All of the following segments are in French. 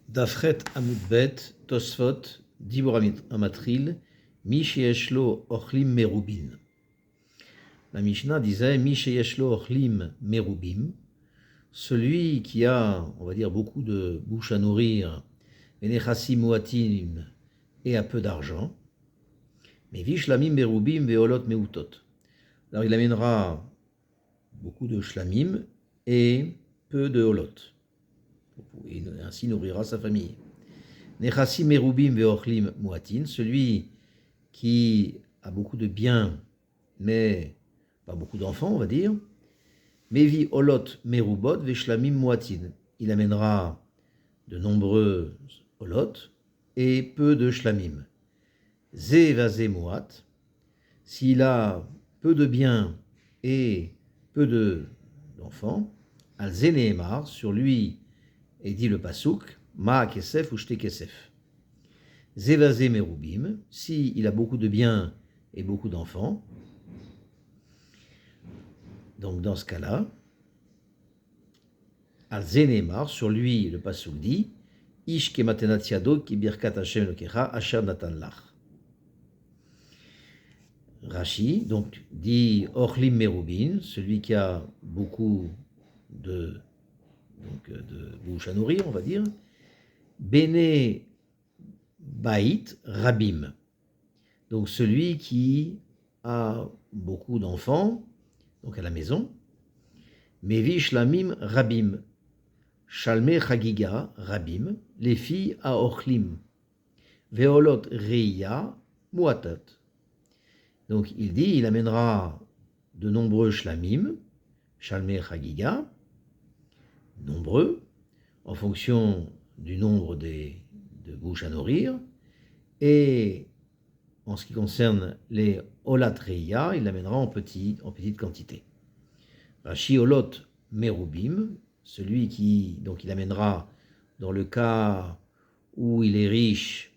Dafret Amudbet, Tosfot, Dibor Amatril, Mi sheyesh lo ochlim merubin. La Mishnah disait Mi sheyesh lo ochlim merubim, celui qui a, on va dire, beaucoup de bouche à nourrir, venechassim muatim, et a peu d'argent, mais vishlamim merubim veolot meutot. Alors il amènera beaucoup de shlamim et peu de holot. Et ainsi nourrira sa famille. Nechassim merubim veochlim muatin, celui qui a beaucoup de biens, mais pas beaucoup d'enfants, on va dire. Mevi holot merubot veshlamim muatin. Il amènera de nombreux holot et peu de shlamim. Ze vaze muat, s'il a peu de biens et peu d'enfants, al zeneemar, sur lui est dit le pasuk, ma kesef ou shte kesef. Zevaze merubim, si il a beaucoup de biens et beaucoup d'enfants, donc dans ce cas-là, al zeneemar, sur lui le pasuk dit, ish kematenat yado ki birkat Hashem lokecha asher natan lach. Rashi, donc, dit Ochlim Merubin, celui qui a beaucoup de bouche à nourrir, on va dire. Bene Bait Rabim, donc celui qui a beaucoup d'enfants, donc à la maison. Mevi Shlamim Rabim, Shalme Chagiga Rabim, les filles à Ochlim. Veolot Reia Muatat. Donc il dit, il amènera de nombreux shlamim, shalmei chagiga, nombreux, en fonction du nombre de bouches à nourrir, et en ce qui concerne les olatreia, il l'amènera en petite quantité. Rashi olot merubim, celui qui, donc il amènera, dans le cas où il est riche,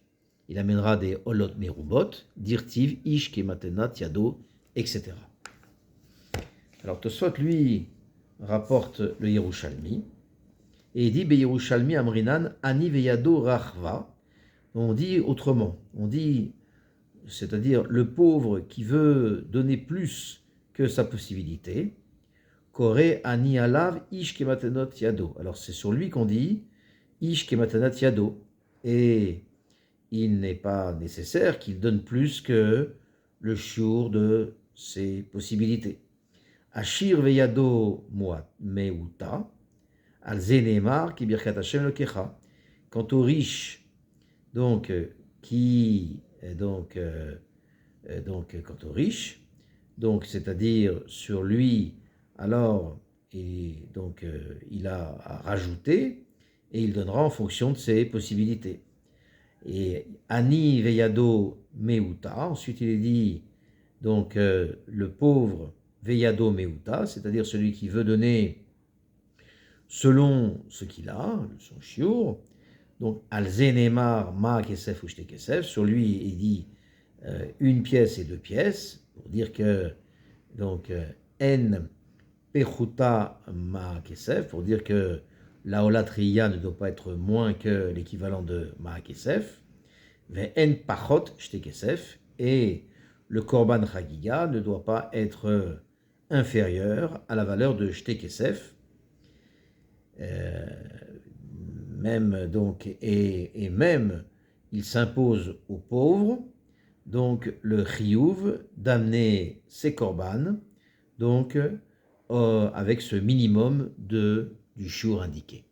il amènera des holot merubot, dirtiv, ish kematenat yado, etc. Alors Tosfot, lui, rapporte le Yerushalmi, et il dit, Be Yerushalmi amrinan, ani veyado rachva. On dit autrement, on dit, c'est-à-dire le pauvre qui veut donner plus que sa possibilité, kore ani alav, ish kematenot yado. Alors c'est sur lui qu'on dit, ish kematenat yado. Et il n'est pas nécessaire qu'il donne plus que le shiur de ses possibilités. Ashir veyado meuta, al zenemar ki birkat Hashem lokecha. Quant aux riches, quant aux riches, c'est-à-dire sur lui, alors il a à rajouter et il donnera en fonction de ses possibilités. Et Ani Veyado Meuta, ensuite il est dit, le pauvre Veyado Meuta, c'est-à-dire celui qui veut donner selon ce qu'il a, son shiur, donc Al Zenemar Ma Kesef ou Shte Kesef, sur lui il dit une pièce et deux pièces, pour dire que, En Pechuta Ma Kesef, pour dire que la Olatriya ne doit pas être moins que l'équivalent de Ma'akesef, Ve'en Pachot Shte Kesef, et le Korban Chagiga ne doit pas être inférieur à la valeur de Shte Kesef, même il s'impose aux pauvres, donc le chiyuv d'amener ses korban, avec ce minimum du shiur indiqué.